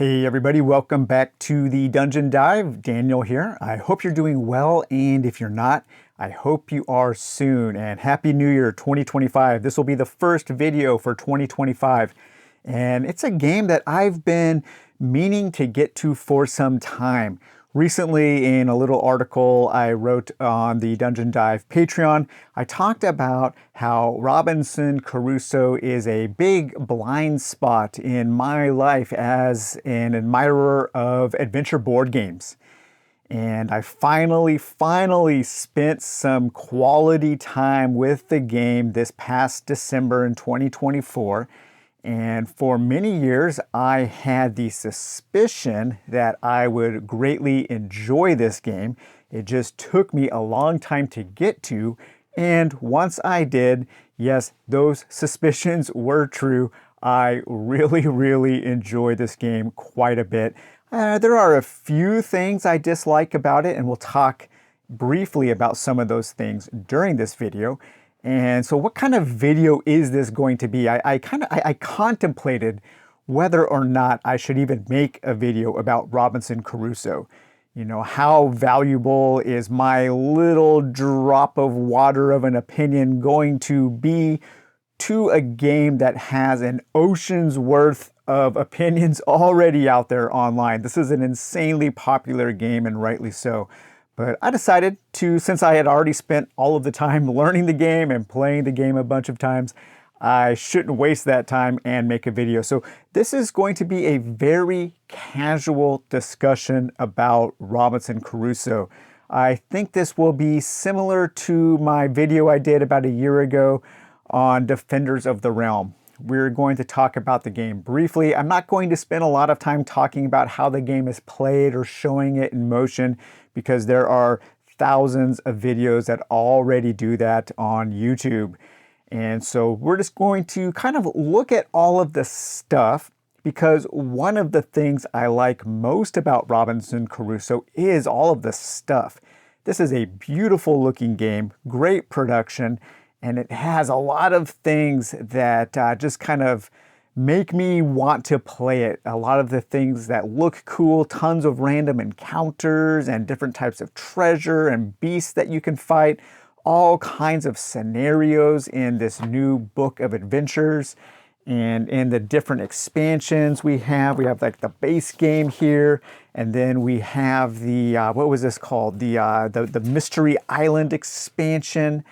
Hey everybody, welcome back to the Dungeon Dive. Daniel here. I hope you're doing well, and if you're not, I hope you are soon. And Happy New Year 2025. This will be the first video for 2025. And it's a game that I've been meaning to get to for some time. Recently, in a little article I wrote on the Dungeon Dive Patreon, I talked about how Robinson Crusoe is a big blind spot in my life as an admirer of adventure board games. And I finally spent some quality time with the game this past December in 2024. And for many years, I had the suspicion that I would greatly enjoy this game. It just took me a long time to get to. And once I did, yes, those suspicions were true. I really enjoy this game quite a bit. There are a few things I dislike about it, and we'll talk briefly about some of those things during this video. And so what kind of video is this going to be? I contemplated whether or not I should even make a video about Robinson Crusoe. You know, how valuable is my little drop of water of an opinion going to be to a game that has an ocean's worth of opinions already out there online? This is an insanely popular game, and rightly so. But I decided to, since I had already spent all of the time learning the game and playing the game a bunch of times, I shouldn't waste that time and make a video. So this is going to be a very casual discussion about Robinson Crusoe. I think this will be similar to my video I did about a year ago on Defenders of the Realm. We're going to talk about the game briefly. I'm not going to spend a lot of time talking about how the game is played or showing it in motion, because there are thousands of videos that already do that on YouTube. And so we're just going to kind of look at all of the stuff, because one of the things I like most about Robinson Crusoe is all of the stuff. This is a beautiful looking game, great production, and it has a lot of things that just kind of make me want to play it. A lot of the things that look cool, tons of random encounters and different types of treasure and beasts that you can fight, all kinds of scenarios in this new book of adventures. And in the different expansions we have like the base game here, and then we have the, what was this called? The Mystery Island expansion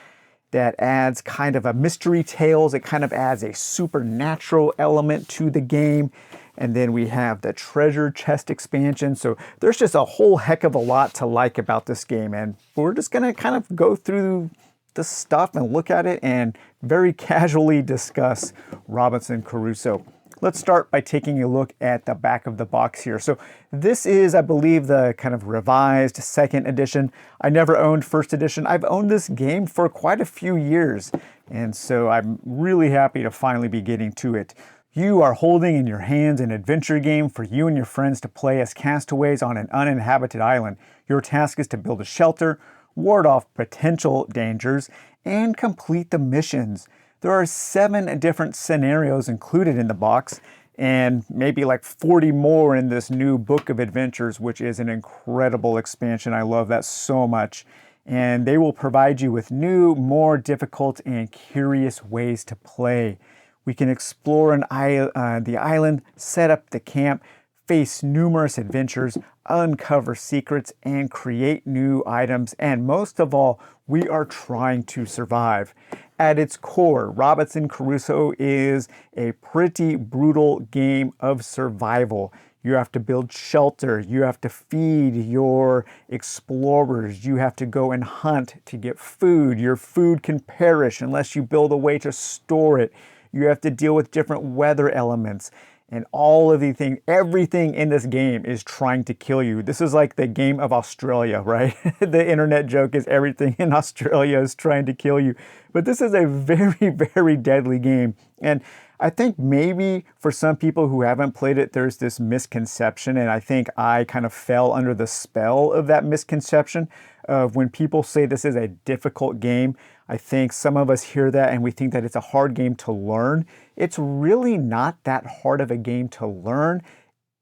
that adds kind of a mystery tales. It kind of adds a supernatural element to the game. And then we have the treasure chest expansion. So there's just a whole heck of a lot to like about this game. And we're just gonna kind of go through the stuff and look at it and very casually discuss Robinson Crusoe. Let's start by taking a look at the back of the box here. So this is, I believe, the kind of revised second edition. I never owned first edition. I've owned this game for quite a few years, and so I'm really happy to finally be getting to it. You are holding in your hands an adventure game for you and your friends to play as castaways on an uninhabited island. Your task is to build a shelter, ward off potential dangers, and complete the missions. There are 7 different scenarios included in the box, and maybe like 40 more in this new book of adventures, which is an incredible expansion. I love that so much. And they will provide you with new, more difficult and curious ways to play. We can explore the island, set up the camp, face numerous adventures, uncover secrets, and create new items. And most of all, we are trying to survive. At its core, Robinson Crusoe is a pretty brutal game of survival. You have to build shelter, you have to feed your explorers, you have to go and hunt to get food. Your food can perish unless you build a way to store it. You have to deal with different weather elements. And all of the things, everything in this game is trying to kill you. This is like the game of Australia, right? The internet joke is everything in Australia is trying to kill you. But this is a very deadly game. And I think maybe for some people who haven't played it, there's this misconception. And I think I kind of fell under the spell of that misconception of when people say this is a difficult game. I think some of us hear that and we think that it's a hard game to learn. It's really not that hard of a game to learn.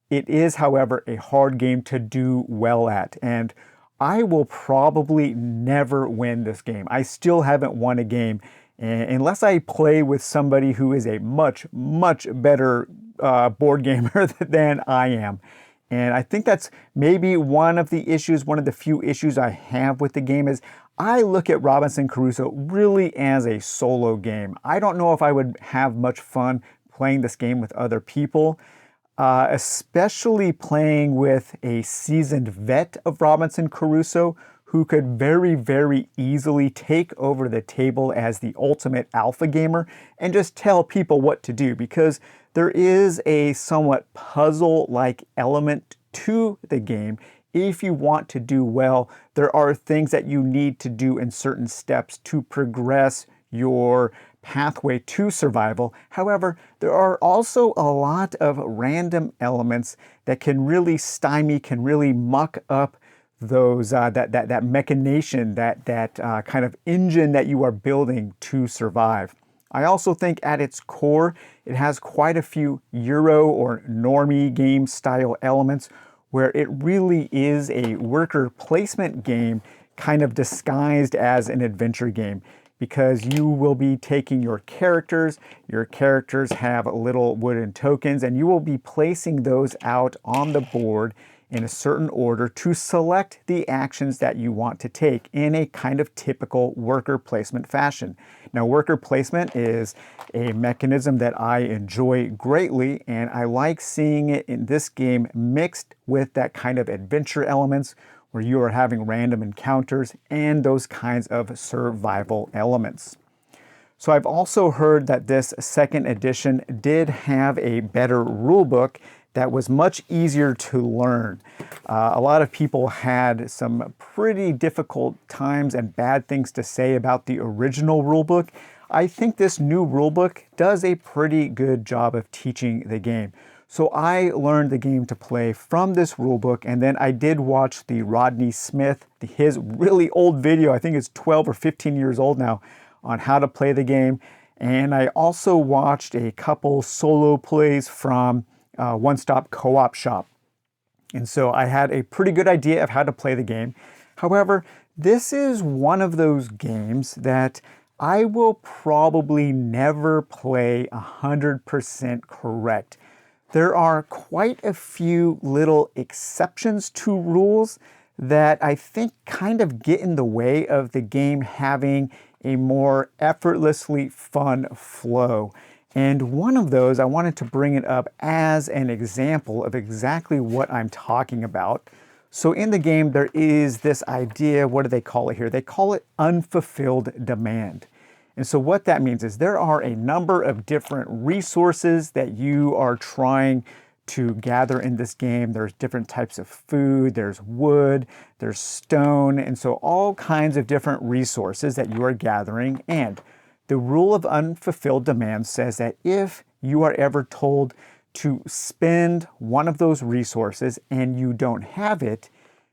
It is, however, a hard game to do well at, and I will probably never win this game. I still haven't won a game unless I play with somebody who is a much, much better board gamer than I am. And I think that's maybe one of the issues, one of the few issues I have with the game is I look at Robinson Crusoe really as a solo game. I don't know if I would have much fun playing this game with other people, especially playing with a seasoned vet of Robinson Crusoe who could very, very easily take over the table as the ultimate alpha gamer and just tell people what to do, because there is a somewhat puzzle-like element to the game. If you want to do well, there are things that you need to do in certain steps to progress your pathway to survival. However, there are also a lot of random elements that can really stymie, can really muck up those that machination, that kind of engine that you are building to survive. I also think at its core, it has quite a few Euro or normie game style elements where it really is a worker placement game kind of disguised as an adventure game, because you will be taking your characters have little wooden tokens, and you will be placing those out on the board in a certain order to select the actions that you want to take in a kind of typical worker placement fashion. Now, worker placement is a mechanism that I enjoy greatly, and I like seeing it in this game mixed with that kind of adventure elements where you are having random encounters and those kinds of survival elements. So I've also heard that this second edition did have a better rulebook that was much easier to learn. A lot of people had some pretty difficult times and bad things to say about the original rulebook. I think this new rulebook does a pretty good job of teaching the game. So I learned the game to play from this rulebook, and then I did watch the Rodney Smith, his really old video, I think it's 12 or 15 years old now, on how to play the game. And I also watched a couple solo plays from One Stop Co-op Shop. And so I had a pretty good idea of how to play the game. However, this is one of those games that I will probably never play 100% correct. There are quite a few little exceptions to rules that I think kind of get in the way of the game having a more effortlessly fun flow. And one of those, I wanted to bring it up as an example of exactly what I'm talking about. So in the game, there is this idea, what do they call it here? They call it unfulfilled demand. And so what that means is there are a number of different resources that you are trying to gather in this game. There's different types of food, there's wood, there's stone, and so all kinds of different resources that you are gathering. And the rule of unfulfilled demand says that if you are ever told to spend one of those resources and you don't have it,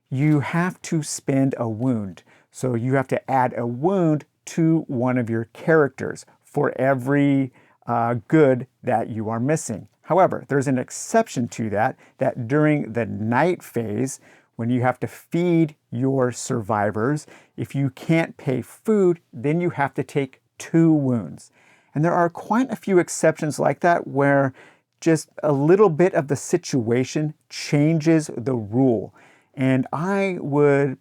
you have to spend a wound. So you have to add a wound to one of your characters for every good that you are missing. However, there's an exception to that during the night phase, when you have to feed your survivors, if you can't pay food, then you have to take 2 wounds. And there are quite a few exceptions like that where just a little bit of the situation changes the rule. And I would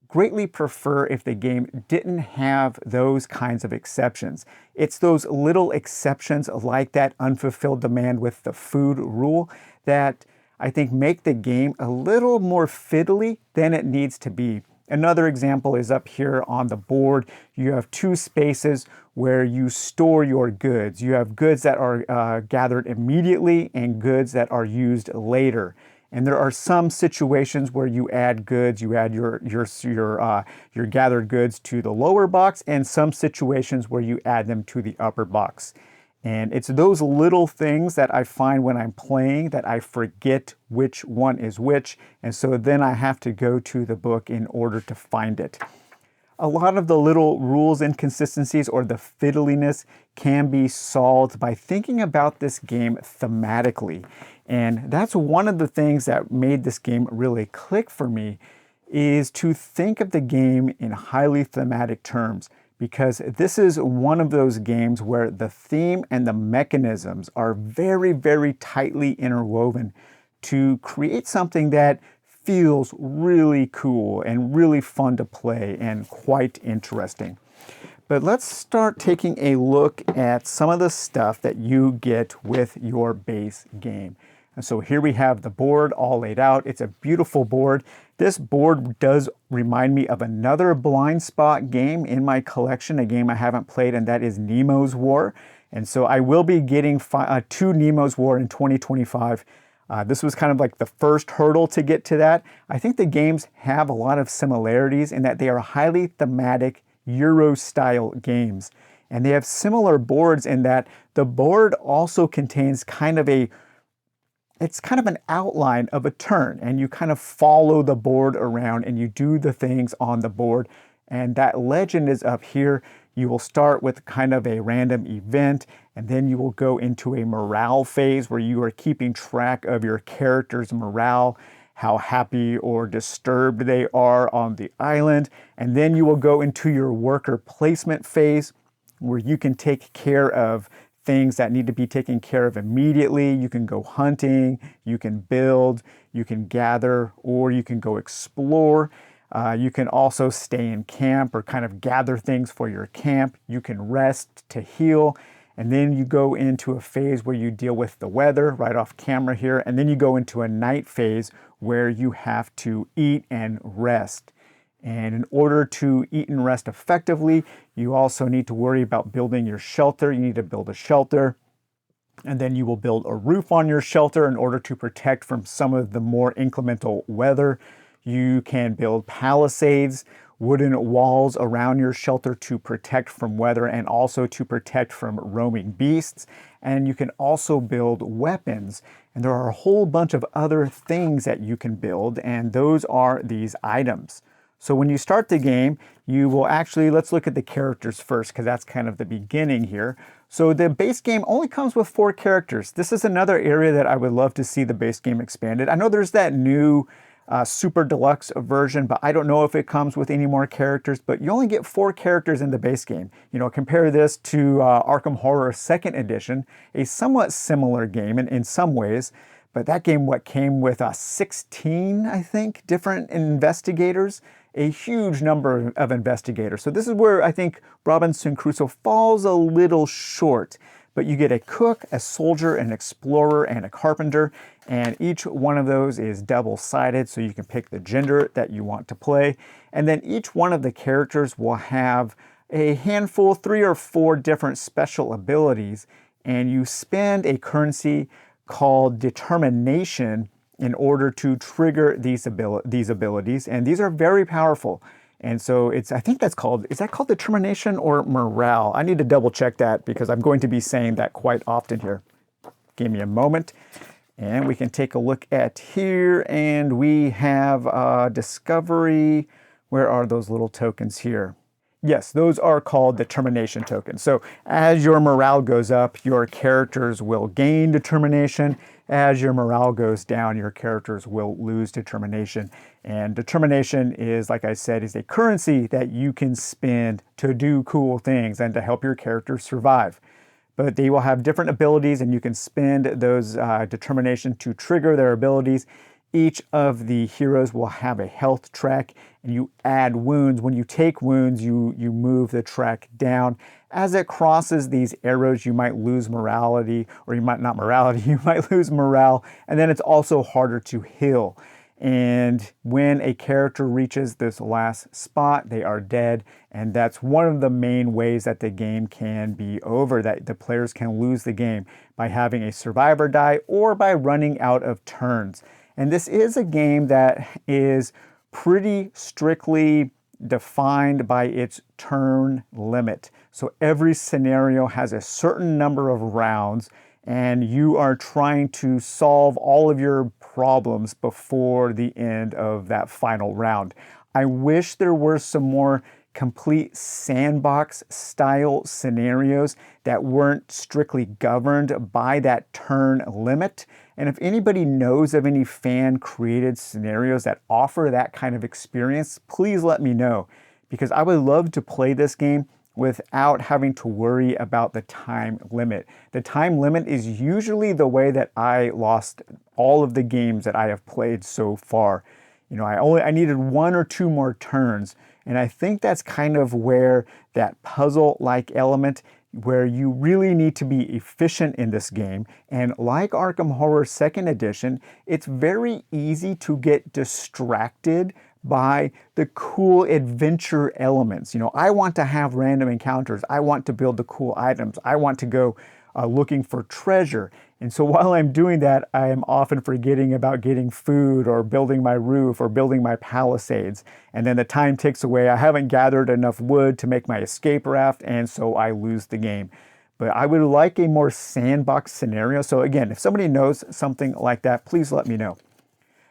greatly prefer if the game didn't have those kinds of exceptions. It's those little exceptions like that unfulfilled demand with the food rule that I think make the game a little more fiddly than it needs to be. Another example is up here on the board. You have 2 spaces where you store your goods. You have goods that are gathered immediately and goods that are used later. And there are some situations where you add goods, you add your gathered goods to the lower box, and some situations where you add them to the upper box. And it's those little things that I find when I'm playing that I forget which one is which, and so then I have to go to the book in order to find it. a lot of the little rules inconsistencies or the fiddliness can be solved by thinking about this game thematically. And that's one of the things that made this game really click for me, is to think of the game in highly thematic terms, because this is one of those games where the theme and the mechanisms are very, very tightly interwoven to create something that feels really cool and really fun to play and quite interesting. But let's start taking a look at some of the stuff that you get with your base game. And so here we have the board all laid out. It's a beautiful board. This board does remind me of another blind spot game in my collection, a game I haven't played, and that is Nemo's War. And so I will be getting 2 Nemo's War in 2025. This was kind of like the first hurdle to get to that. I think the games have a lot of similarities in that they are highly thematic Euro-style games. And they have similar boards in that the board also contains it's kind of an outline of a turn, and you kind of follow the board around and you do the things on the board. And that legend is up here. You will start with kind of a random event, and then you will go into a morale phase where you are keeping track of your character's morale, how happy or disturbed they are on the island. And then you will go into your worker placement phase, where you can take care of things that need to be taken care of immediately. You can go hunting, you can build, you can gather, or you can go explore. You can also stay in camp or kind of gather things for your camp. You can rest to heal. And then you go into a phase where you deal with the weather right off camera here. And then you go into a night phase where you have to eat and rest. And in order to eat and rest effectively, you also need to worry about building your shelter. You need to build a shelter, and then you will build a roof on your shelter in order to protect from some of the more inclemental weather. You can build palisades, wooden walls around your shelter to protect from weather and also to protect from roaming beasts. And you can also build weapons. And there are a whole bunch of other things that you can build, and those are these items. So when you start the game, you will actually, let's look at the characters first, because that's kind of the beginning here. So the base game only comes with 4 characters. This is another area that I would love to see the base game expanded. I know there's that new Super Deluxe version, but I don't know if it comes with any more characters, but you only get 4 characters in the base game. You know, compare this to Arkham Horror 2nd Edition, a somewhat similar game in some ways, but that game came with 16, I think, different investigators, a huge number of investigators. So this is where I think Robinson Crusoe falls a little short. But you get a cook, a soldier, an explorer, and a carpenter, and each one of those is double-sided, so you can pick the gender that you want to play. And then each one of the characters will have a handful, 3 or 4 different special abilities, and you spend a currency called determination in order to trigger these abilities, and these are very powerful. And so is that called determination or morale? I need to double check that because I'm going to be saying that quite often here. Give me a moment and we can take a look at here, and we have discovery. Where are those little tokens here? Yes, those are called determination tokens. So as your morale goes up, your characters will gain determination. As your morale goes down, your characters will lose determination. And determination is, like I said, is a currency that you can spend to do cool things and to help your characters survive. But they will have different abilities, and you can spend those determination to trigger their abilities. Each of the heroes will have a health track, and you add wounds. When you take wounds, you move the track down. As it crosses these arrows, you might lose morality, or you might not morality, you might lose morale, and then it's also harder to heal. And when a character reaches this last spot, they are dead, and that's one of the main ways that the game can be over, that the players can lose the game, by having a survivor die or by running out of turns. And this is a game that is pretty strictly defined by its turn limit. So every scenario has a certain number of rounds, and you are trying to solve all of your problems before the end of that final round. I wish there were some more complete sandbox style scenarios that weren't strictly governed by that turn limit. And if anybody knows of any fan created scenarios that offer that kind of experience, please let me know, because I would love to play this game without having to worry about the time limit. The time limit is usually the way that I lost all of the games that I have played so far. You know, I needed 1 or 2 more turns, and I think that's kind of where that puzzle-like element, where you really need to be efficient in this game. And like Arkham Horror 2nd Edition, it's very easy to get distracted by the cool adventure elements. You know, I want to have random encounters. I want to build the cool items. I want to go looking for treasure. And so while I'm doing that, I am often forgetting about getting food or building my roof or building my palisades. And then the time ticks away. I haven't gathered enough wood to make my escape raft, and so I lose the game. But I would like a more sandbox scenario. So again, if somebody knows something like that, please let me know.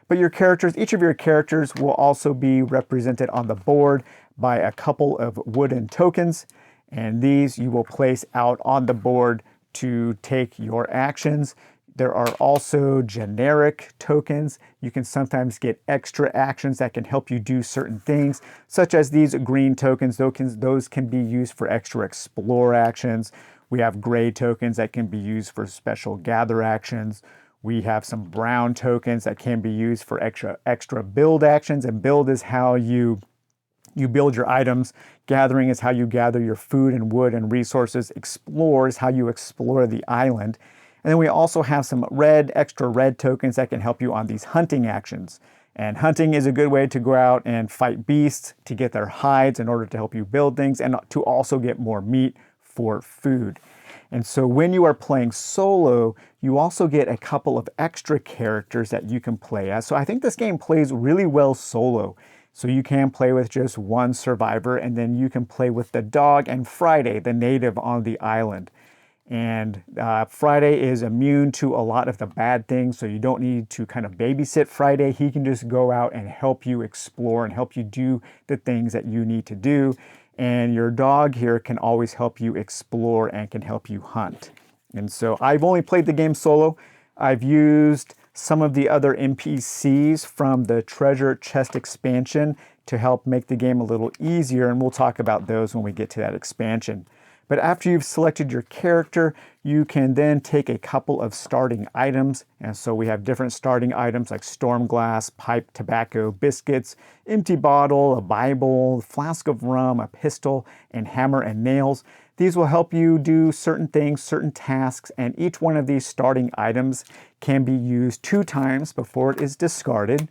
But your characters, each of your characters will also be represented on the board by a couple of wooden tokens. And these you will place out on the board to take your actions. There are also generic tokens. You can sometimes get extra actions that can help you do certain things, such as these green tokens. Those can be used for extra explore actions. We have gray tokens that can be used for special gather actions. We have some brown tokens that can be used for extra build actions, and build is how you build your items. Gathering is how you gather your food and wood and resources. Explore is how you explore the island. And then we also have some extra red tokens that can help you on these hunting actions. And hunting is a good way to go out and fight beasts to get their hides in order to help you build things and to also get more meat for food. And so when you are playing solo, you also get a couple of extra characters that you can play as. So I think this game plays really well solo. So you can play with just one survivor, and then you can play with the dog and Friday, the native on the island. And Friday is immune to a lot of the bad things, so you don't need to kind of babysit Friday. He can just go out and help you explore and help you do the things that you need to do. And your dog here can always help you explore and can help you hunt. And so I've only played the game solo. I've used some of the other NPCs from the treasure chest expansion to help make the game a little easier, and we'll talk about those when we get to that expansion. But after you've selected your character, you can then take a couple of starting items. And so we have different starting items like storm glass, pipe, tobacco, biscuits, empty bottle, a Bible, flask of rum, a pistol, and hammer and nails. These will help you do certain things, certain tasks, and each one of these starting items can be used 2 times before it is discarded.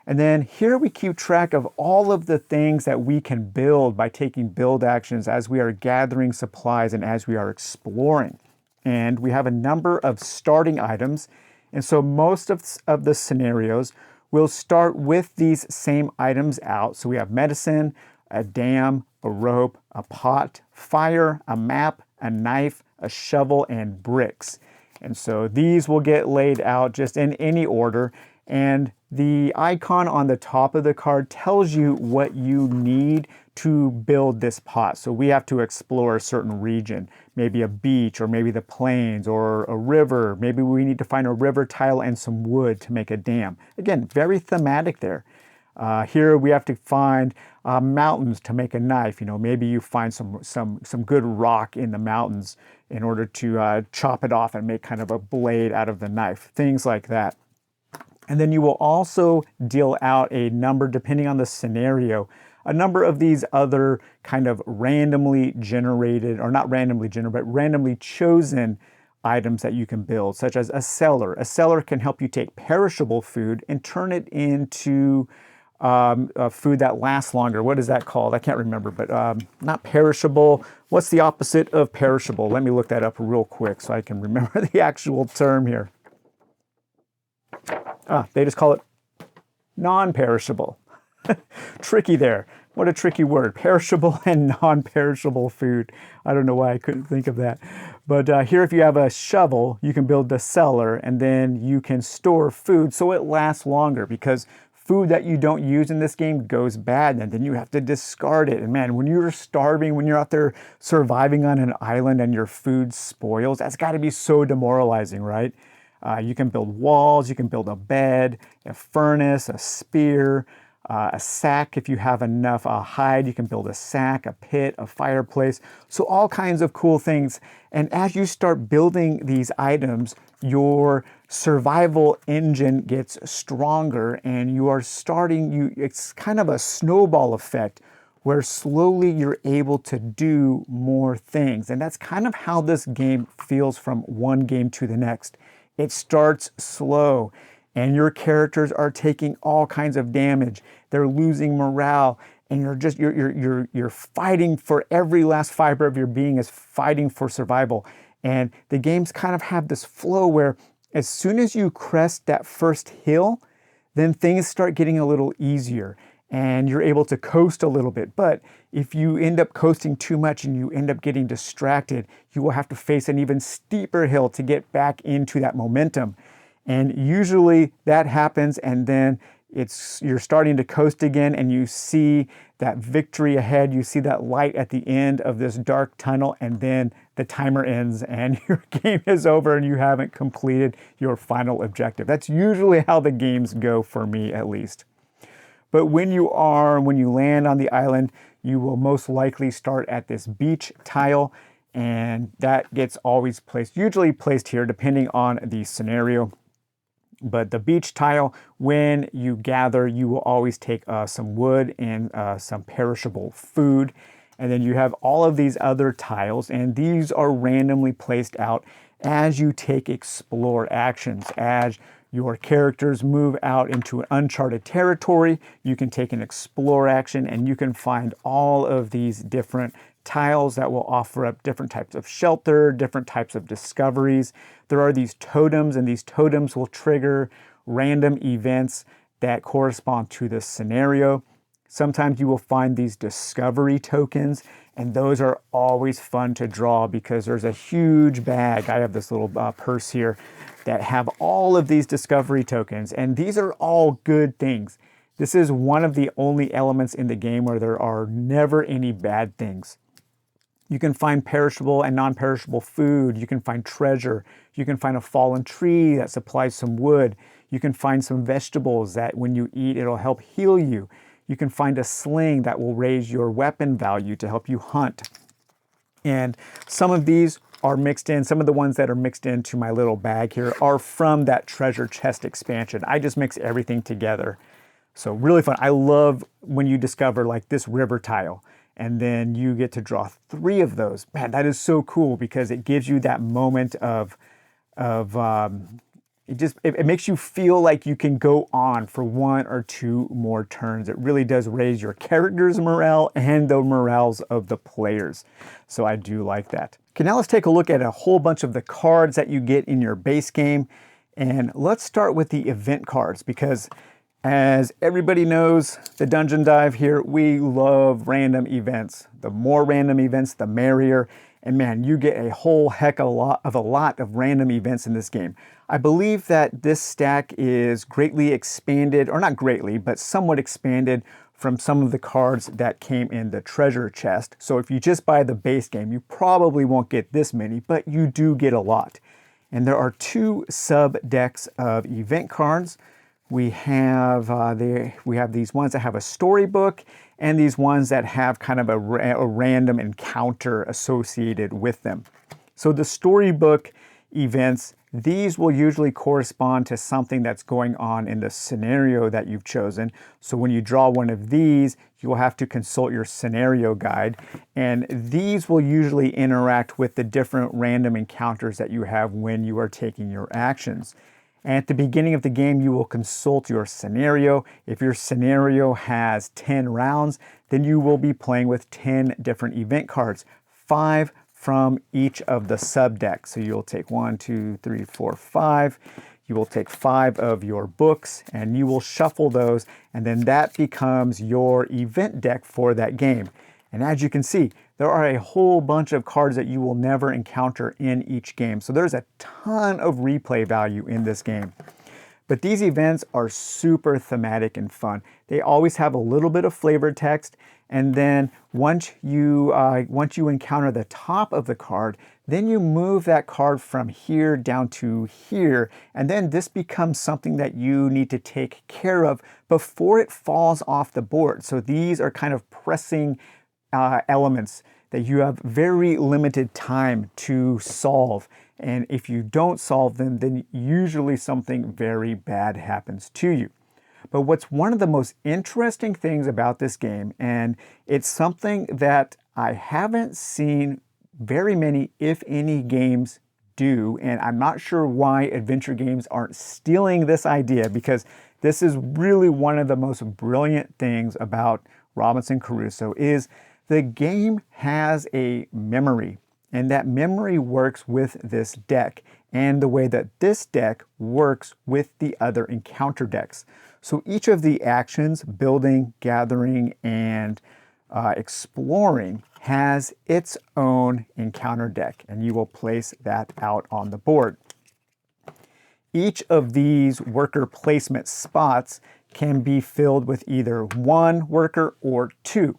And then here we keep track of all of the things that we can build by taking build actions as we are gathering supplies and as we are exploring. And we have a number of starting items. And so most of the scenarios will start with these same items out. So we have medicine, a dam, a rope, a pot, fire, a map, a knife, a shovel, and bricks. And so these will get laid out just in any order. And the icon on the top of the card tells you what you need to build this pot. So we have to explore a certain region, maybe a beach, or maybe the plains, or a river. Maybe we need to find a river tile and some wood to make a dam. Again, very thematic there. Here we have to find mountains to make a knife. You know, maybe you find some good rock in the mountains in order to chop it off and make kind of a blade out of the knife. Things like that. And then you will also deal out a number, depending on the scenario, a number of these other kind of randomly generated, or not randomly generated, but randomly chosen items that you can build, such as a cellar. A cellar can help you take perishable food and turn it into food that lasts longer. What is that called? I can't remember, but not perishable. What's the opposite of perishable? Let me look that up real quick so I can remember the actual term here. They just call it non-perishable. Tricky there. What a tricky word. Perishable and non-perishable food. I don't know why I couldn't think of that. But here, if you have a shovel, you can build the cellar, and then you can store food so it lasts longer, because food that you don't use in this game goes bad, and then you have to discard it. And man, when you're starving, when you're out there surviving on an island and your food spoils, that's got to be so demoralizing, right? You can build walls, you can build a bed, a furnace, a spear, a sack if you have enough hide. You can build a sack, a pit, a fireplace. So all kinds of cool things. And as you start building these items, your survival engine gets stronger, and you are starting, it's kind of a snowball effect where slowly you're able to do more things. And that's kind of how this game feels from one game to the next. It starts slow, and your characters are taking all kinds of damage. They're losing morale, and you're fighting for every last fiber of your being is fighting for survival. And the games kind of have this flow where as soon as you crest that first hill, then things start getting a little easier and you're able to coast a little bit. But if you end up coasting too much and you end up getting distracted, you will have to face an even steeper hill to get back into that momentum. And usually that happens, and then you're starting to coast again, and you see that victory ahead. You see that light at the end of this dark tunnel, and then the timer ends and your game is over and you haven't completed your final objective. That's usually how the games go for me, at least. But when you land on the island, you will most likely start at this beach tile, and that gets usually placed here depending on the scenario. But the beach tile, when you gather, you will always take some wood and some perishable food. And then you have all of these other tiles, and these are randomly placed out as you take explore actions. As your characters move out into an uncharted territory, you can take an explore action, and you can find all of these different tiles that will offer up different types of shelter, different types of discoveries. There are these totems, and these totems will trigger random events that correspond to the scenario. Sometimes you will find these discovery tokens, and those are always fun to draw because there's a huge bag. I have this little purse here that have all of these discovery tokens, and these are all good things. This is one of the only elements in the game where there are never any bad things. You can find perishable and non-perishable food. You can find treasure. You can find a fallen tree that supplies some wood. You can find some vegetables that when you eat, it'll help heal you. You can find a sling that will raise your weapon value to help you hunt. And some of these are mixed in. Some of the ones that are mixed into my little bag here are from that treasure chest expansion. I just mix everything together. So really fun. I love when you discover like this river tile, and then you get to draw 3 of those. Man, that is so cool because it gives you that moment it makes you feel like you can go on for 1 or 2 more turns. It really does raise your character's morale and the morales of the players. So I do like that. Okay, now let's take a look at a whole bunch of the cards that you get in your base game. And let's start with the event cards, because as everybody knows, the Dungeon Dive here, we love random events. The more random events, the merrier. And man, you get a whole heck of a lot of random events in this game. I believe that this stack is greatly expanded, or not greatly, but somewhat expanded from some of the cards that came in the treasure chest. So if you just buy the base game, you probably won't get this many, but you do get a lot. And there are 2 sub decks of event cards. We have these ones that have a storybook, and these ones that have kind of a random encounter associated with them. So the storybook events, these will usually correspond to something that's going on in the scenario that you've chosen. So when you draw one of these, you will have to consult your scenario guide, and these will usually interact with the different random encounters that you have when you are taking your actions. And at the beginning of the game, you will consult your scenario. If your scenario has 10 rounds, then you will be playing with 10 different event cards, 5 from each of the sub decks. So you'll take 1, 2, 3, 4, 5. You will take 5 of your books, and you will shuffle those, and then that becomes your event deck for that game. And as you can see, there are a whole bunch of cards that you will never encounter in each game. So there's a ton of replay value in this game. But these events are super thematic and fun. They always have a little bit of flavor text, and then once you encounter the top of the card, then you move that card from here down to here, and then this becomes something that you need to take care of before it falls off the board. So these are kind of pressing elements that you have very limited time to solve. And if you don't solve them, then usually something very bad happens to you. But what's one of the most interesting things about this game, and it's something that I haven't seen very many, if any, games do, and I'm not sure why adventure games aren't stealing this idea, because this is really one of the most brilliant things about Robinson Crusoe, is the game has a memory, and that memory works with this deck and the way that this deck works with the other encounter decks. So each of the actions, building, gathering, and exploring, has its own encounter deck, and you will place that out on the board. Each of these worker placement spots can be filled with either one worker or two.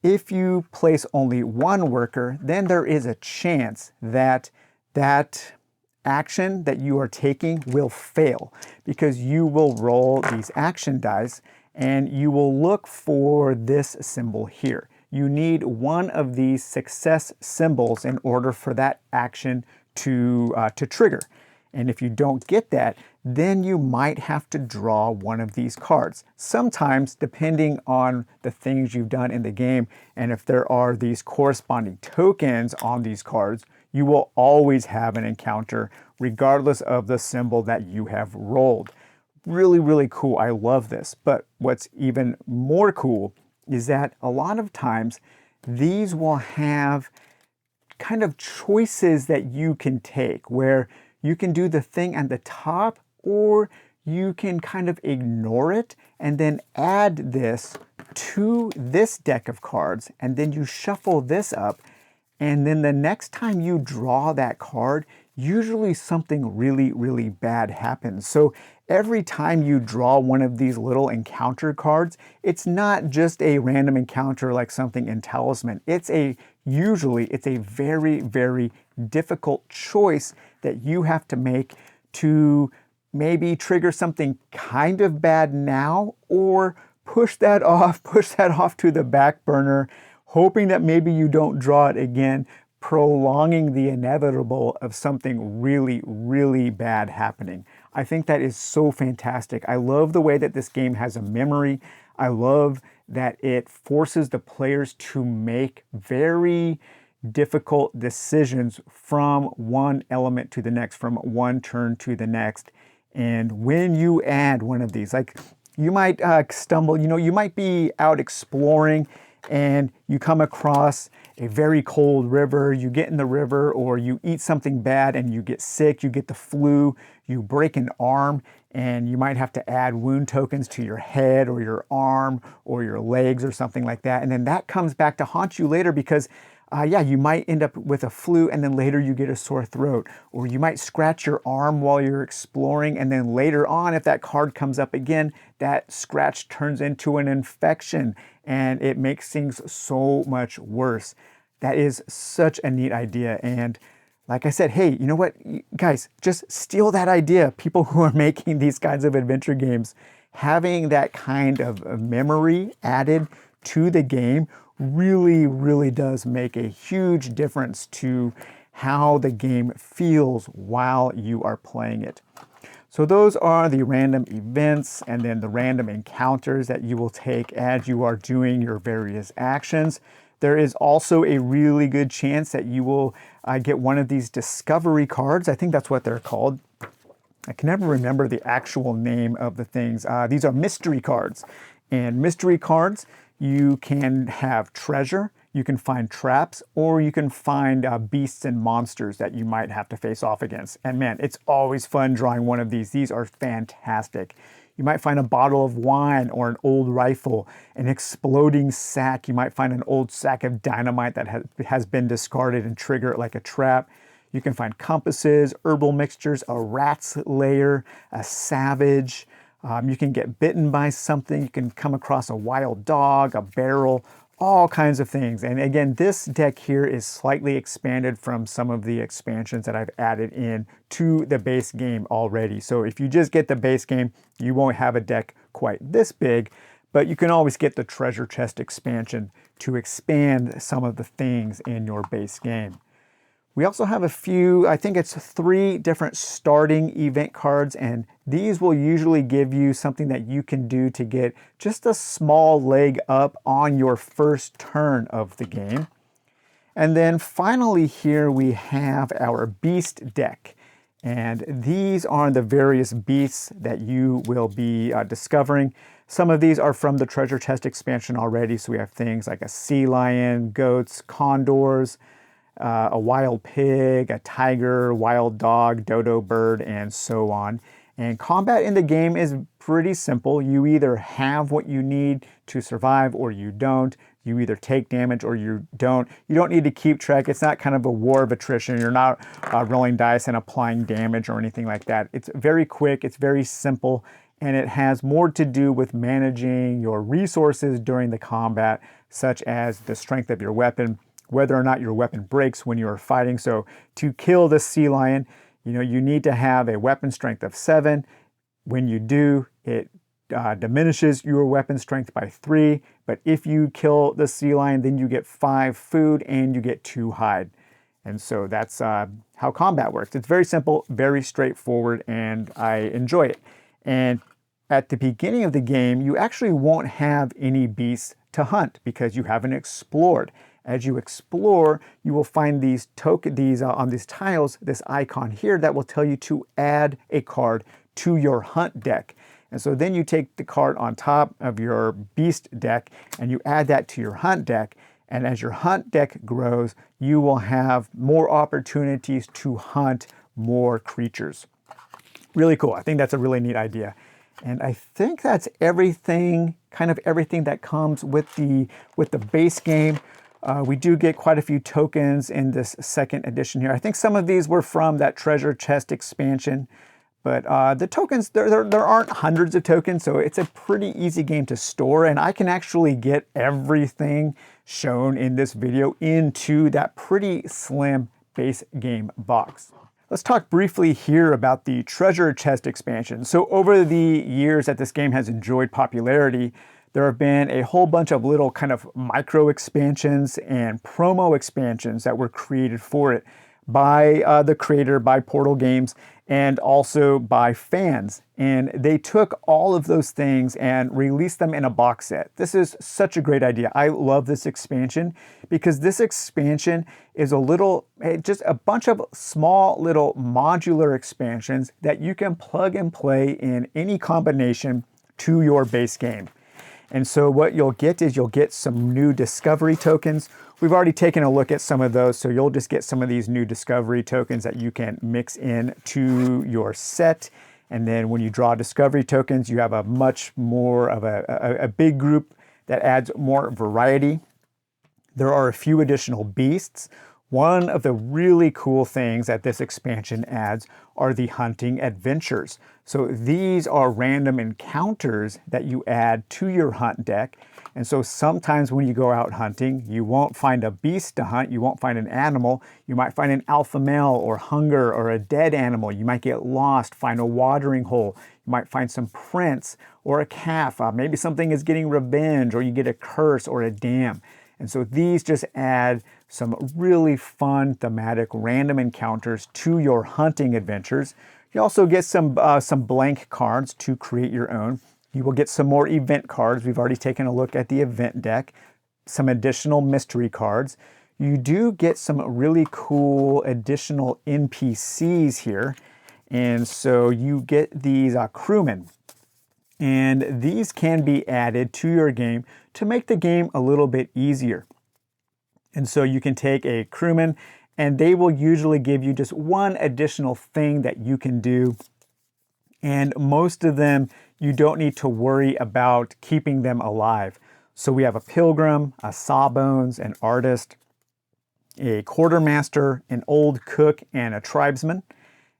If you place only one worker, then there is a chance that that action that you are taking will fail, because you will roll these action dice and you will look for this symbol here. You need one of these success symbols in order for that action to trigger. And if you don't get that, then you might have to draw one of these cards. Sometimes, depending on the things you've done in the game, and if there are these corresponding tokens on these cards, you will always have an encounter regardless of the symbol that you have rolled. Really, really cool. I love this. But what's even more cool is that a lot of times these will have kind of choices that you can take, where you can do the thing at the top, or you can kind of ignore it and then add this to this deck of cards, and then you shuffle this up, and then the next time you draw that card, usually something really, really bad happens. So every time you draw one of these little encounter cards, it's not just a random encounter like something in Talisman. Usually it's a very, very difficult choice that you have to make to maybe trigger something kind of bad now, or push that off to the back burner, hoping that maybe you don't draw it again, prolonging the inevitable of something really, really bad happening. I think that is so fantastic. I love the way that this game has a memory. I love that it forces the players to make very difficult decisions from one element to the next, from one turn to the next. And when you add one of these, like you might stumble, you might be out exploring and you come across a very cold river, you get in the river, or you eat something bad and you get sick, you get the flu, you break an arm, and you might have to add wound tokens to your head or your arm or your legs or something like that. And then that comes back to haunt you later, because you might end up with a flu and then later you get a sore throat, or you might scratch your arm while you're exploring, and then later on, if that card comes up again, that scratch turns into an infection and it makes things so much worse. That is such a neat idea. And like I said, hey, you know what, guys, just steal that idea. People who are making these kinds of adventure games, having that kind of memory added to the game really, really does make a huge difference to how the game feels while you are playing it. So those are the random events and then the random encounters that you will take as you are doing your various actions. There is also a really good chance that you will get one of these discovery cards. I think that's what they're called. I can never remember the actual name of the things. These are mystery cards. And mystery cards, you can have treasure, you can find traps, or you can find beasts and monsters that you might have to face off against. And man, it's always fun drawing one of these. These are fantastic. You might find a bottle of wine or an old rifle, an exploding sack. You might find an old sack of dynamite that has been discarded and trigger it like a trap. You can find compasses, herbal mixtures, a rat's lair, a savage. You can get bitten by something. You can come across a wild dog, a barrel, all kinds of things. And again, this deck here is slightly expanded from some of the expansions that I've added in to the base game already. So if you just get the base game, you won't have a deck quite this big, but you can always get the treasure chest expansion to expand some of the things in your base game. We also have a few, I think it's 3 different starting event cards, and these will usually give you something that you can do to get just a small leg up on your first turn of the game. And then finally here we have our beast deck. And these are the various beasts that you will be discovering. Some of these are from the treasure chest expansion already, so we have things like a sea lion, goats, condors, a wild pig, a tiger, wild dog, dodo bird, and so on. And combat in the game is pretty simple. You either have what you need to survive or you don't. You either take damage or you don't. You don't need to keep track. It's not kind of a war of attrition. You're not rolling dice and applying damage or anything like that. It's very quick, it's very simple, and it has more to do with managing your resources during the combat, such as the strength of your weapon, whether or not your weapon breaks when you're fighting. So to kill the sea lion, you need to have a weapon strength of 7. When you do, it diminishes your weapon strength by 3. But if you kill the sea lion, then you get 5 food and you get 2 hide. And so that's how combat works. It's very simple, very straightforward, and I enjoy it. And at the beginning of the game, you actually won't have any beasts to hunt because you haven't explored. As you explore, you will find these on these tiles, this icon here that will tell you to add a card to your hunt deck. And so then you take the card on top of your beast deck and you add that to your hunt deck. And as your hunt deck grows, you will have more opportunities to hunt more creatures. Really cool. I think that's a really neat idea. And I think that's everything, kind of everything that comes with the base game. We do get quite a few tokens in this second edition here. I think some of these were from that treasure chest expansion, but the tokens, there aren't hundreds of tokens, so it's a pretty easy game to store, and I can actually get everything shown in this video into that pretty slim base game box. Let's talk briefly here about the treasure chest expansion. So over the years that this game has enjoyed popularity, there have been a whole bunch of little kind of micro expansions and promo expansions that were created for it by the creator, by Portal Games, and also by fans. And they took all of those things and released them in a box set. This is such a great idea. I love this expansion because this expansion is just a bunch of small little modular expansions that you can plug and play in any combination to your base game. And so what you'll get is you'll get some new discovery tokens. We've already taken a look at some of those, so you'll just get some of these new discovery tokens that you can mix in to your set. And then when you draw discovery tokens, you have a much more of a big group that adds more variety. There are a few additional beasts. One of the really cool things that this expansion adds are the hunting adventures. So these are random encounters that you add to your hunt deck. And so sometimes when you go out hunting, you won't find a beast to hunt, you won't find an animal. You might find an alpha male or hunger or a dead animal. You might get lost, find a watering hole. You might find some prints or a calf. Maybe something is getting revenge, or you get a curse or a dam. And so these just add some really fun thematic random encounters to your hunting adventures. You also get some blank cards to create your own. You will get some more event cards. We've already taken a look at the event deck. Some additional mystery cards. You do get some really cool additional NPCs here. And so you get these crewmen. And these can be added to your game to make the game a little bit easier. And so you can take a crewman and they will usually give you just one additional thing that you can do. And most of them, you don't need to worry about keeping them alive. So we have a pilgrim, a sawbones, an artist, a quartermaster, an old cook, and a tribesman.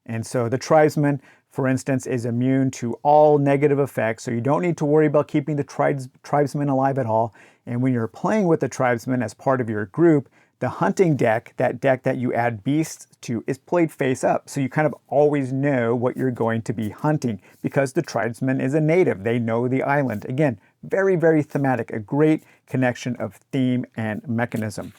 And so the tribesman, for instance, is immune to all negative effects, so you don't need to worry about keeping the tribesman alive at all. And when you're playing with the tribesman as part of your group, the hunting deck, that deck that you add beasts to, is played face up. So you kind of always know what you're going to be hunting because the tribesman is a native. They know the island. Again, very, very thematic, a great connection of theme and mechanism.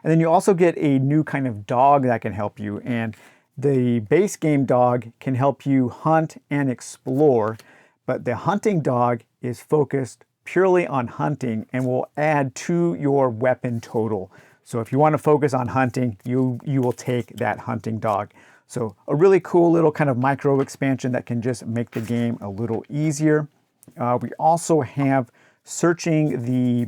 And then you also get a new kind of dog that can help you. And the base game dog can help you hunt and explore, but the hunting dog is focused purely on hunting and will add to your weapon total. So if you want to focus on hunting, you will take that hunting dog. So a really cool little kind of micro expansion that can just make the game a little easier. We also have searching the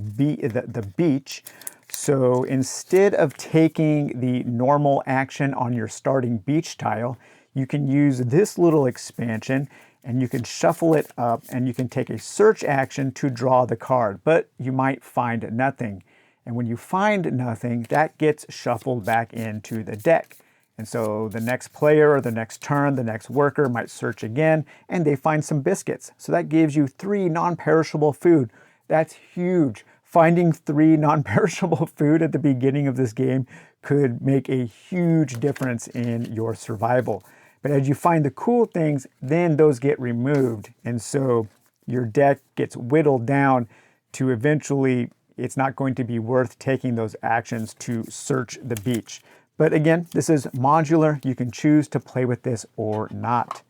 beach. So instead of taking the normal action on your starting beach tile, you can use this little expansion and you can shuffle it up and you can take a search action to draw the card, but you might find nothing. And when you find nothing, that gets shuffled back into the deck. And so the next player or the next turn, the next worker might search again and they find some biscuits. So that gives you 3 non-perishable food. That's huge. Finding 3 non-perishable food at the beginning of this game could make a huge difference in your survival. But as you find the cool things, then those get removed. And so your deck gets whittled down to eventually it's not going to be worth taking those actions to search the beach. But again, this is modular. You can choose to play with this or not.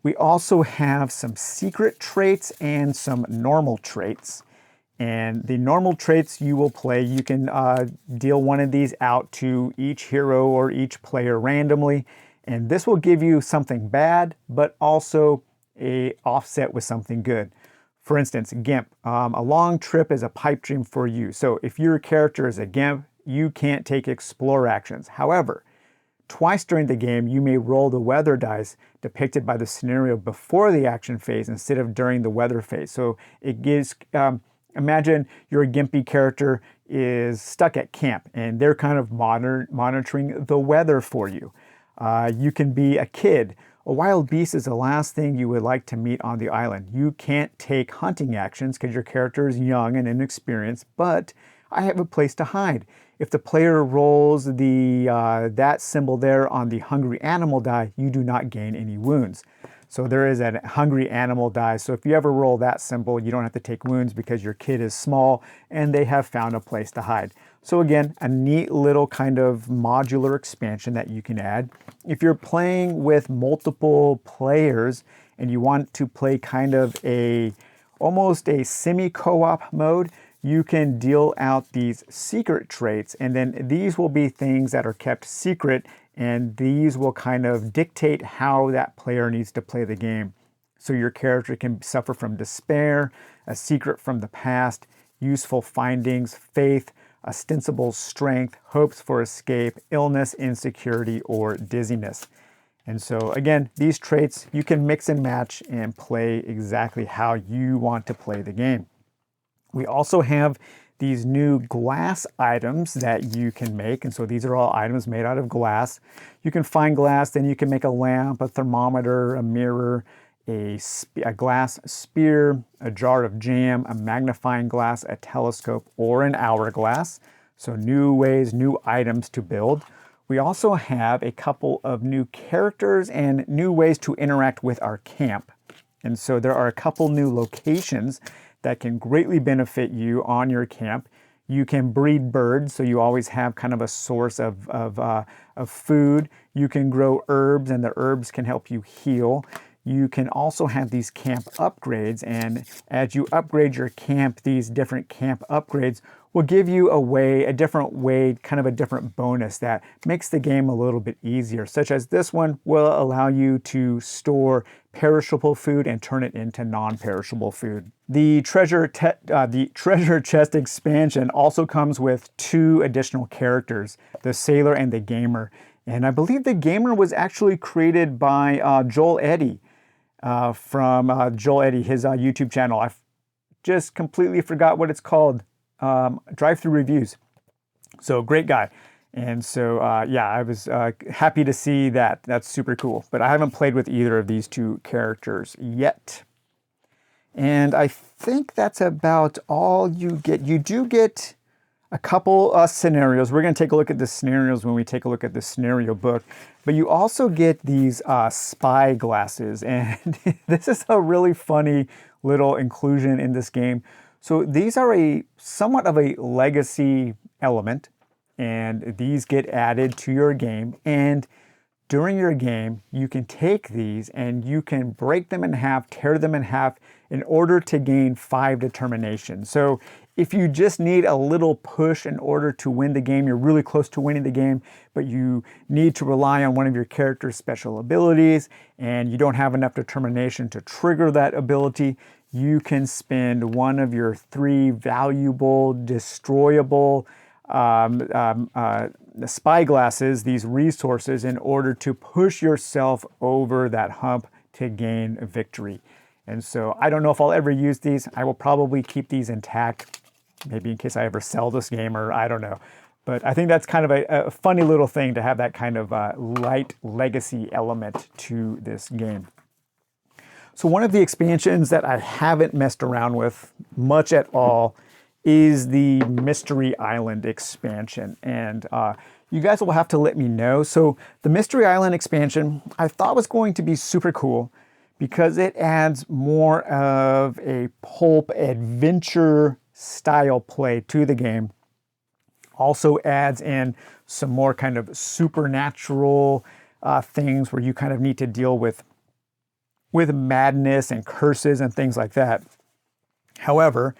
We also have some secret traits and some normal traits. And the normal traits you will play, you can deal one of these out to each hero or each player randomly. And this will give you something bad, but also a offset with something good. For instance, Gimp, a long trip is a pipe dream for you. So if your character is a Gimp, you can't take explore actions. However, twice during the game, you may roll the weather dice depicted by the scenario before the action phase instead of during the weather phase. So it gives, imagine your Gimpy character is stuck at camp and they're kind of monitoring the weather for you. You can be a kid. A wild beast is the last thing you would like to meet on the island. You can't take hunting actions because your character is young and inexperienced, but I have a place to hide. If the player rolls that symbol there on the hungry animal die, you do not gain any wounds. So there is a hungry animal die. So if you ever roll that symbol, you don't have to take wounds because your kid is small and they have found a place to hide. So again, a neat little kind of modular expansion that you can add. If you're playing with multiple players and you want to play kind of almost a semi-co-op mode, you can deal out these secret traits, and then these will be things that are kept secret, and these will kind of dictate how that player needs to play the game. So your character can suffer from despair, a secret from the past, useful findings, faith, ostensible strength, hopes for escape, illness, insecurity, or dizziness. And so again, these traits you can mix and match and play exactly how you want to play the game. We also have these new glass items that you can make. And so these are all items made out of glass. You can find glass, then you can make a lamp, a thermometer, a mirror, a glass spear, a jar of jam, a magnifying glass, a telescope, or an hourglass. So new ways, new items to build. We also have a couple of new characters and new ways to interact with our camp. And so there are a couple new locations that can greatly benefit you on your camp. You can breed birds, so you always have kind of a source of food. You can grow herbs, and the herbs can help you heal. You can also have these camp upgrades, and as you upgrade your camp, these different camp upgrades will give you a different way, kind of a different bonus that makes the game a little bit easier, such as this one will allow you to store perishable food and turn it into non-perishable food. The treasure chest expansion also comes with 2 additional characters, the sailor and the gamer. And I believe the gamer was actually created by Joel Eddy from Joel Eddy, his YouTube channel. I just completely forgot what it's called. Drive-through reviews. So great guy. And so, yeah, I was happy to see that. That's super cool. But I haven't played with either of these two characters yet. And I think that's about all you get. You do get a couple scenarios. We're going to take a look at the scenarios when we take a look at the scenario book. But you also get these spy glasses. And this is a really funny little inclusion in this game. So these are a somewhat of a legacy element. And these get added to your game. And during your game, you can take these and you can break them in half, tear them in half in order to gain 5 determination. So if you just need a little push in order to win the game, you're really close to winning the game, but you need to rely on one of your character's special abilities and you don't have enough determination to trigger that ability, you can spend one of your 3 valuable, destroyable the spy glasses, these resources, in order to push yourself over that hump to gain a victory. And so I don't know if I'll ever use these. I will probably keep these intact, maybe in case I ever sell this game, or I don't know. But I think that's kind of a funny little thing to have that kind of light legacy element to this game. So one of the expansions that I haven't messed around with much at all is the Mystery Island expansion. And you guys will have to let me know. So the Mystery Island expansion I thought was going to be super cool because it adds more of a pulp adventure style play to the game. Also adds in some more kind of supernatural things where you kind of need to deal with madness and curses and things like that. However,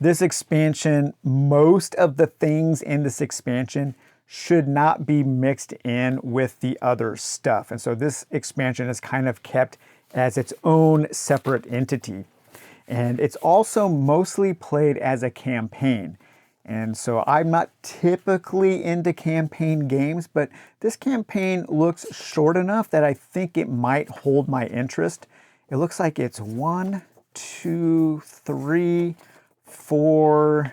this expansion, most of the things in this expansion should not be mixed in with the other stuff. And so this expansion is kind of kept as its own separate entity. And it's also mostly played as a campaign. And so I'm not typically into campaign games, but this campaign looks short enough that I think it might hold my interest. It looks like it's 1, 2, 3, 4,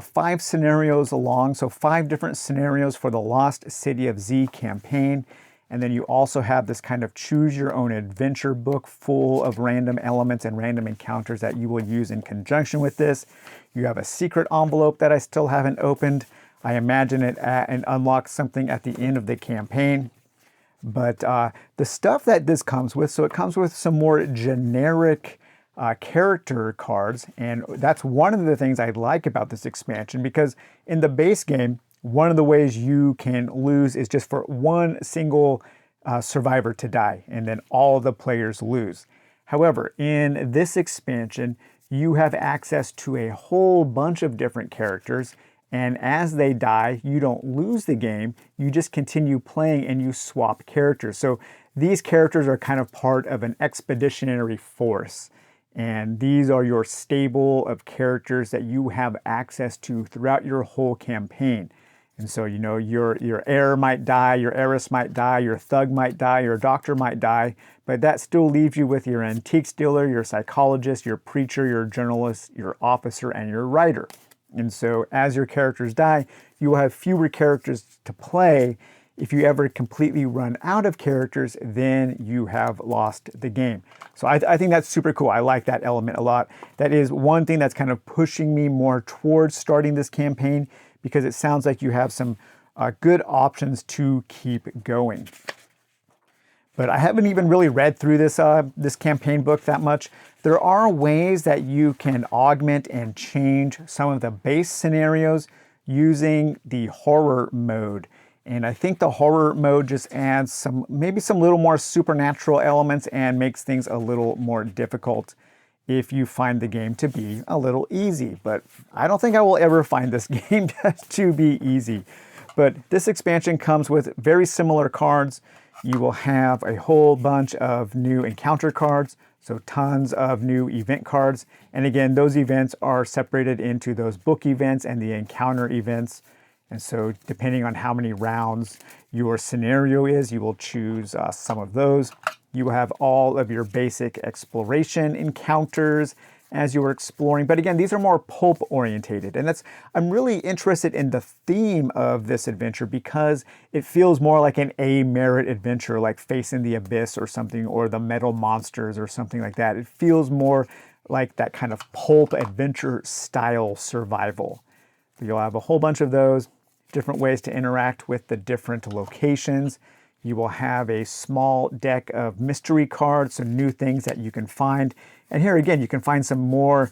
5 scenarios long. So 5 different scenarios for the Lost City of Z campaign. And then you also have this kind of choose your own adventure book full of random elements and random encounters that you will use in conjunction with this. You have a secret envelope that I still haven't opened. I imagine it and unlocks something at the end of the campaign. But the stuff that this comes with, so it comes with some more generic character cards, and that's one of the things I like about this expansion, because in the base game, one of the ways you can lose is just for one single survivor to die, and then all the players lose. However, in this expansion, you have access to a whole bunch of different characters, and as they die, you don't lose the game, you just continue playing and you swap characters. So these characters are kind of part of an expeditionary force. And these are your stable of characters that you have access to throughout your whole campaign. And so, you know, your heir might die, your heiress might die, your thug might die, your doctor might die, but that still leaves you with your antiques dealer, your psychologist, your preacher, your journalist, your officer, and your writer. And so as your characters die, you will have fewer characters to play. If you ever completely run out of characters, then you have lost the game. So I think that's super cool. I like that element a lot. That is one thing that's kind of pushing me more towards starting this campaign, because it sounds like you have some good options to keep going. But I haven't even really read through this campaign book that much. There are ways that you can augment and change some of the base scenarios using the horror mode. And I think the horror mode just adds maybe some little more supernatural elements and makes things a little more difficult if you find the game to be a little easy. But I don't think I will ever find this game to be easy. But this expansion comes with very similar cards. You will have a whole bunch of new encounter cards, so tons of new event cards. And again, those events are separated into those book events and the encounter events. And so depending on how many rounds your scenario is, you will choose some of those. You will have all of your basic exploration encounters as you are exploring. But again, these are more pulp orientated. And I'm really interested in the theme of this adventure because it feels more like an A-merit adventure, like Facing the Abyss or something, or the Metal Monsters or something like that. It feels more like that kind of pulp adventure style survival. So you'll have a whole bunch of those, different ways to interact with the different locations. You will have a small deck of mystery cards, some new things that you can find. And here again, you can find some more,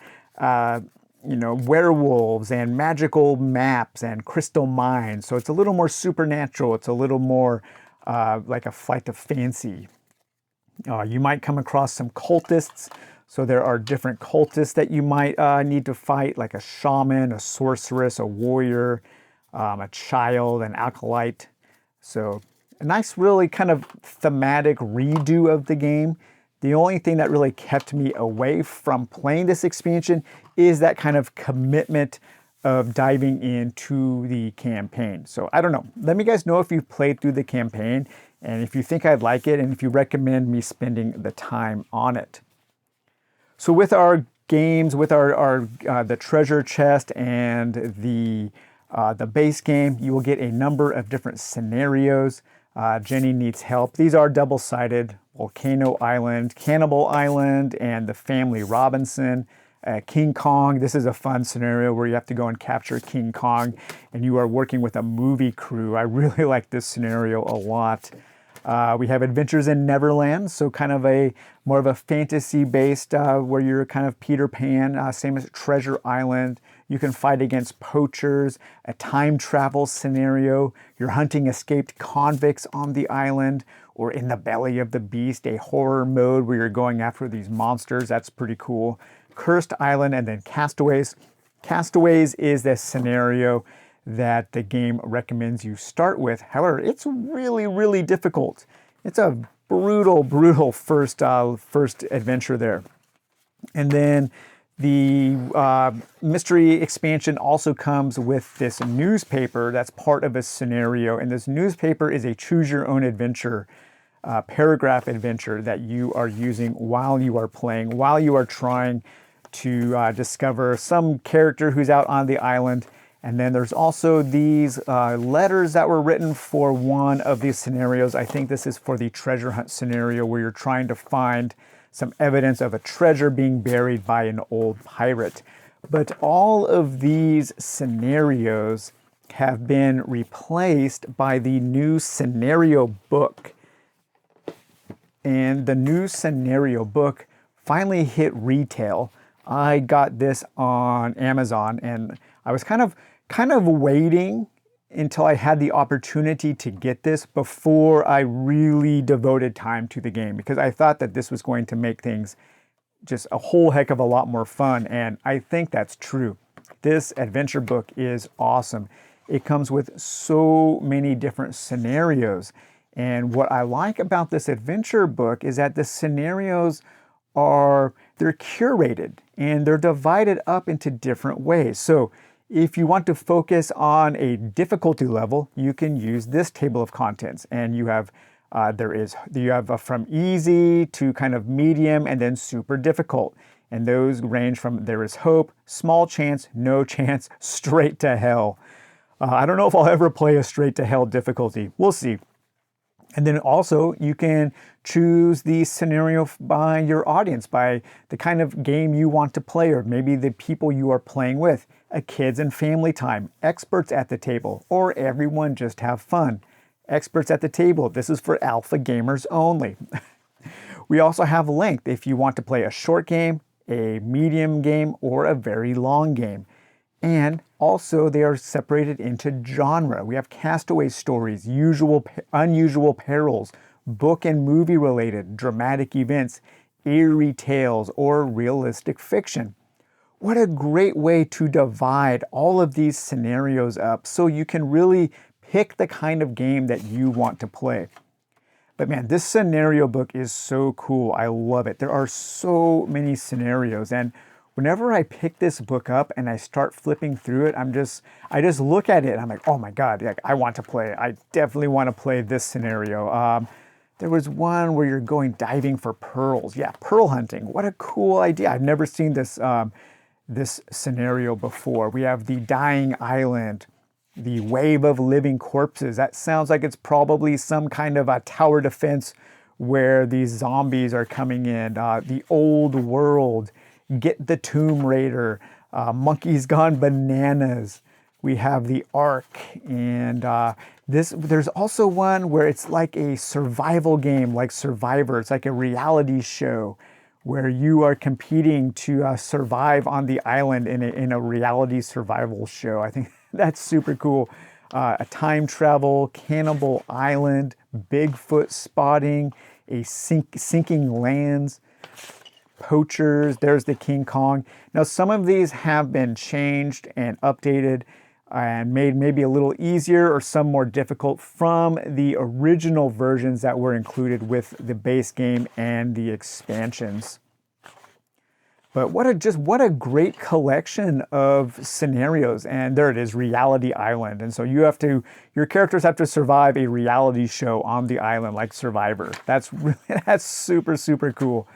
werewolves and magical maps and crystal mines. So it's a little more supernatural. It's a little more like a flight of fancy. You might come across some cultists. So there are different cultists that you might need to fight, like a shaman, a sorceress, a warrior, a child, an acolyte. So a nice, really kind of thematic redo of the game. The only thing that really kept me away from playing this expansion is that kind of commitment of diving into the campaign. So I don't know. Let me guys know if you've played through the campaign and if you think I'd like it and if you recommend me spending the time on it. So with our games, with our the treasure chest and the base game, you will get a number of different scenarios. Jenny needs help. These are double-sided: Volcano Island, Cannibal Island, and the Family Robinson. King Kong, this is a fun scenario where you have to go and capture King Kong and you are working with a movie crew. I really like this scenario a lot. We have Adventures in Neverland, so kind of more of a fantasy-based where you're kind of Peter Pan, same as Treasure Island. You can fight against poachers, a time travel scenario. You're hunting escaped convicts on the island, or in the belly of the beast, a horror mode where you're going after these monsters. That's pretty cool. Cursed Island, and then Castaways. Castaways is the scenario that the game recommends you start with. However, it's really, really difficult. It's a brutal first adventure there. And then the mystery expansion also comes with this newspaper that's part of a scenario. And this newspaper is a choose your own adventure, paragraph adventure that you are using while you are playing, while you are trying to discover some character who's out on the island. And then there's also these letters that were written for one of these scenarios. I think this is for the treasure hunt scenario where you're trying to find some evidence of a treasure being buried by an old pirate. But all of these scenarios have been replaced by the new scenario book. And the new scenario book finally hit retail. I got this on Amazon and I was kind of waiting until I had the opportunity to get this before I really devoted time to the game, because I thought that this was going to make things just a whole heck of a lot more fun, and I think that's true. This adventure book is awesome. It comes with so many different scenarios, and what I like about this adventure book is that the scenarios they're curated and they're divided up into different ways. So if you want to focus on a difficulty level, you can use this table of contents, and you have from easy to kind of medium and then super difficult. And those range from there is hope, small chance, no chance, straight to hell. I don't know if I'll ever play a straight to hell difficulty. We'll see. And then also you can choose the scenario by your audience, by the kind of game you want to play, or maybe the people you are playing with. A kids and family time, experts at the table, or everyone just have fun. Experts at the table, this is for alpha gamers only. We also have length if you want to play a short game, a medium game, or a very long game. And also they are separated into genre. We have castaway stories, unusual perils, book and movie related, dramatic events, eerie tales, or realistic fiction. What a great way to divide all of these scenarios up so you can really pick the kind of game that you want to play. But man, this scenario book is so cool. I love it. There are so many scenarios, and whenever I pick this book up and I start flipping through it, I just look at it and I'm like, oh my God, like, I want to play. I definitely want to play this scenario. There was one where you're going diving for pearls. Yeah, pearl hunting. What a cool idea. I've never seen this, this scenario before. We have the dying island, the wave of living corpses. That sounds like it's probably some kind of a tower defense where these zombies are coming in. The old world, get the Tomb Raider, monkeys gone bananas. We have the Ark, and there's also one where it's like a survival game, like Survivor. It's like a reality show where you are competing to survive on the island in a reality survival show. I think that's super cool. A time travel, Cannibal Island, Bigfoot spotting, a sinking lands, poachers. There's the King Kong. Now, some of these have been changed and updated and made maybe a little easier, or some more difficult from the original versions that were included with the base game and the expansions. But what a great collection of scenarios. And there it is, Reality Island. And so your characters have to survive a reality show on the island like Survivor. That's super, super cool.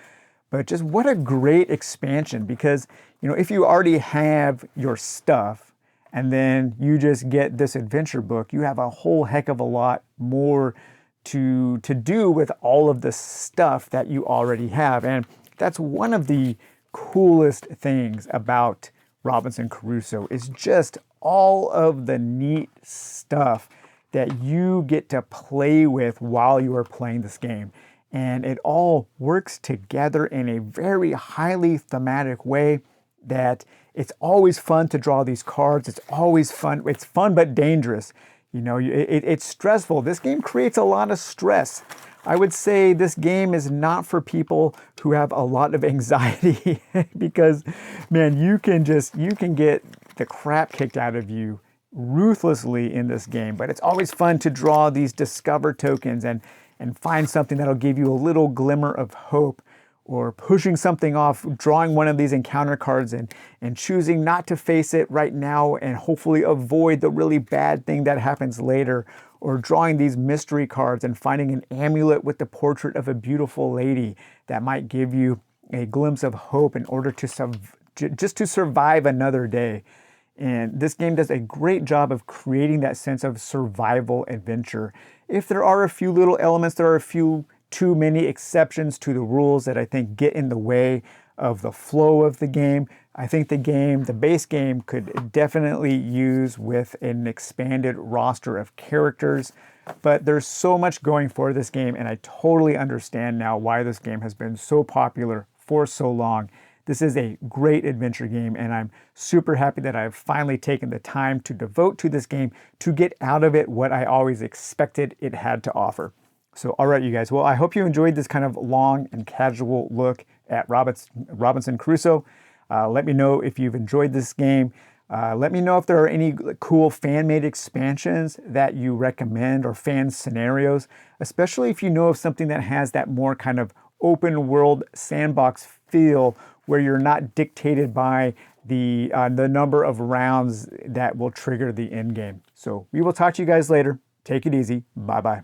But just what a great expansion, because, if you already have your stuff and then you just get this adventure book, you have a whole heck of a lot more to do with all of the stuff that you already have. And that's one of the coolest things about Robinson Crusoe, is just all of the neat stuff that you get to play with while you are playing this game. And it all works together in a very highly thematic way that it's always fun to draw these cards. It's always fun. It's fun but dangerous. It's stressful. This game creates a lot of stress. I would say this game is not for people who have a lot of anxiety because, man, you can get the crap kicked out of you ruthlessly in this game. But it's always fun to draw these discover tokens and find something that'll give you a little glimmer of hope, or pushing something off, drawing one of these encounter cards and choosing not to face it right now and hopefully avoid the really bad thing that happens later, or drawing these mystery cards and finding an amulet with the portrait of a beautiful lady that might give you a glimpse of hope in order to just to survive another day. And this game does a great job of creating that sense of survival adventure. If there are a few little elements, there are a few too many exceptions to the rules that I think get in the way of the flow of the game. I think the base game could definitely use with an expanded roster of characters, but there's so much going for this game, and I totally understand now why this game has been so popular for so long. This is a great adventure game, and I'm super happy that I've finally taken the time to devote to this game to get out of it what I always expected it had to offer. So, all right, you guys. Well, I hope you enjoyed this kind of long and casual look at Robinson Crusoe. Let me know if you've enjoyed this game. Let me know if there are any cool fan-made expansions that you recommend, or fan scenarios, especially if you know of something that has that more kind of open world sandbox feel, where you're not dictated by the number of rounds that will trigger the end game. So we will talk to you guys later. Take it easy. Bye-bye.